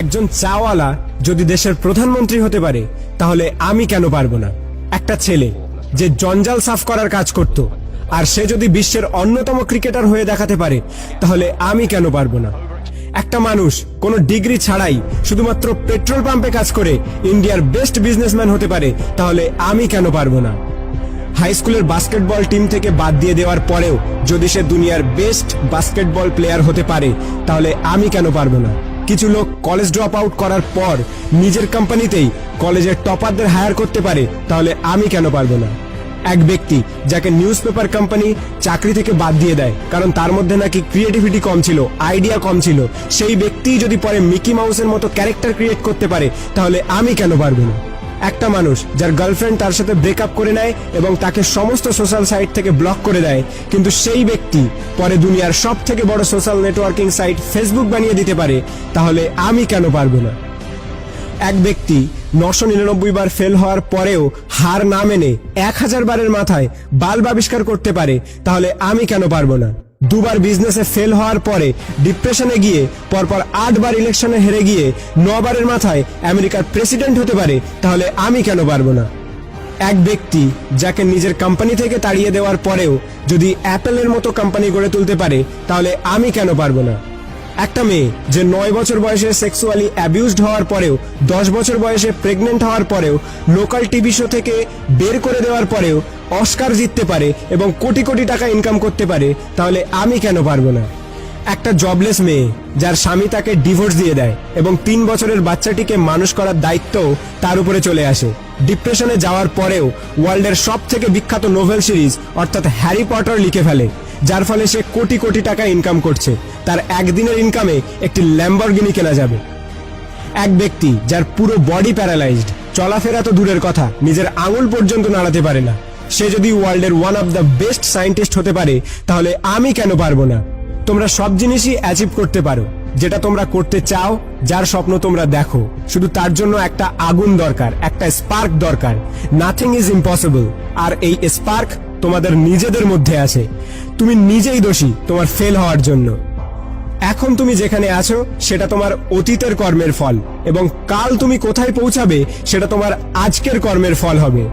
একজন চাওয়ালা যদি দেশের প্রধানমন্ত্রী হতে পারে তাহলে আমি কেন পারবো না? একটা ছেলে যে জঞ্জাল সাফ করার কাজ করত আর সে যদি বিশ্বের অন্যতম ক্রিকেটার হয়ে দেখাতে পারে তাহলে আমি কেন পারবো না? একটা মানুষ কোনো ডিগ্রি ছাড়াই শুধুমাত্র পেট্রোল পাম্পে কাজ করে ইন্ডিয়ার বেস্ট বিজনেসম্যান হতে পারে তাহলে আমি কেন পারবো না? হাই স্কুলের বাস্কেটবল টিম থেকে বাদ দিয়ে দেওয়ার পরেও যদি সে দুনিয়ার বেস্ট বাস্কেটবল প্লেয়ার হতে পারে তাহলে আমি কেন পারবো না? কিছু লোক কলেজ ড্রপ আউট করার পর নিজের কোম্পানিতেই কলেজের টপারদের হায়ার করতে পারে তাহলে আমি কেন পারবো না? এক ব্যক্তি যাকে নিউজ পেপার কোম্পানি চাকরি থেকে বাদ দিয়ে দেয় কারণ তার মধ্যে নাকি ক্রিয়েটিভিটি কম ছিল, আইডিয়া কম ছিল, সেই ব্যক্তি যদি পরে মিকি মাউসের মতো ক্যারেক্টার ক্রিয়েট করতে পারে তাহলে আমি কেন পারবো না? একটা মানুষ যার গার্লফ্রেন্ড তার সাথে ব্রেকআপ করে নেয় এবং তাকে সমস্ত সোশ্যাল সাইট থেকে ব্লক করে দেয়, কিন্তু সেই ব্যক্তি পরে দুনিয়ার সব থেকে বড় সোশ্যাল নেটওয়ার্কিং সাইট ফেসবুক বানিয়ে দিতে পারে তাহলে আমি কেন পারবো না? এক ব্যক্তি 999 বার ফেল হওয়ার পরেও হার না মেনে 1000 বারের মাথায় বাল্ব আবিষ্কার করতে পারে তাহলে আমি কেন পারবো না? দুবার বিজনেসে ফেল হওয়ার পরে ডিপ্রেশনে গিয়ে পরপর 8 বার ইলেকশনে হেরে গিয়ে 9 বারের মাথায় আমেরিকার প্রেসিডেন্ট হতে পারে তাহলে আমি কেন পারবো না? এক ব্যক্তি যাকে নিজের কোম্পানি থেকে তাড়িয়ে দেওয়ার পরেও যদি অ্যাপেলের মতো কোম্পানি গড়ে তুলতে পারে তাহলে আমি কেন পারবো না? একটা মেয়ে যে 9 বছর বয়সে সেক্সুয়ালি অ্যাবিউজড হওয়ার পরেও 10 বছর বয়সে প্রেগনেন্ট হওয়ার পরেও লোকাল টিভি শো থেকে বের করে দেওয়ার পরেও অস্কার জিততে পারে এবং কোটি কোটি টাকা ইনকাম করতে পারে তাহলে আমি কেন পারবো না? একটা জবলেস মেয়ে যার স্বামী তাকে ডিভোর্স দিয়ে দেয় এবং 3 বছরের বাচ্চাটিকে মানুষ করার দায়িত্বও তার উপরে চলে আসে, ডিপ্রেশনে যাওয়ার পরেও ওয়ার্ল্ডের সব থেকে বিখ্যাত নোভেল সিরিজ অর্থাৎ হ্যারি পটার লিখে ফেলে, যার ফলে সে কোটি কোটি টাকা ইনকাম করছে, তার একদিনের ইনকামে একটি ল্যাম্বরগিনি কেনা যাবে। এক ব্যক্তি যার পুরো বডি প্যারালাইজড, চলাফেরা তো দূরের কথা, নিজের আঙুল পর্যন্ত নাড়াতে পারে না, সে যদি ওয়ার্ল্ডের one of the best scientist হতে পারে তাহলে আমি কেন পারবো না? তোমরা সব জিনিসই অ্যাচিভ করতে পারো যেটা তোমরা করতে চাও, যার স্বপ্ন তোমরা দেখো, শুধু তার জন্য একটা আগুন দরকার, একটা স্পার্ক দরকার। নাথিং ইজ ইম্পসিবল, আর এই স্পার্ক তোমাদের নিজেদের মধ্যে আছে। তুমি নিজেই দোষী তোমার ফেল হওয়ার জন্য। এখন তুমি যেখানে আছো সেটা তোমার অতীতের কর্মের ফল, এবং কাল তুমি কোথায় পৌঁছাবে সেটা তোমার আজকের কর্মের ফল হবে।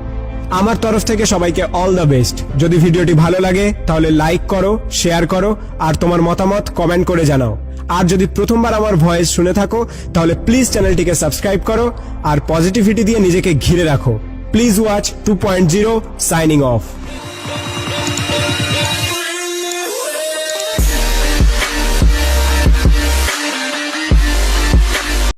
আমার তরফ থেকে সবাইকে অল দ্য বেস্ট। যদি ভিডিওটি ভালো লাগে তাহলে লাইক করো, শেয়ার করো, আর তোমার মতামত কমেন্ট করে জানাও। আর যদি প্রথমবার আমার ভয়েস শুনে থাকো তাহলে প্লিজ চ্যানেলটিকে সাবস্ক্রাইব করো আর পজিটিভিটি দিয়ে নিজেকে ঘিরে রাখো। Please watch 2.0 signing off.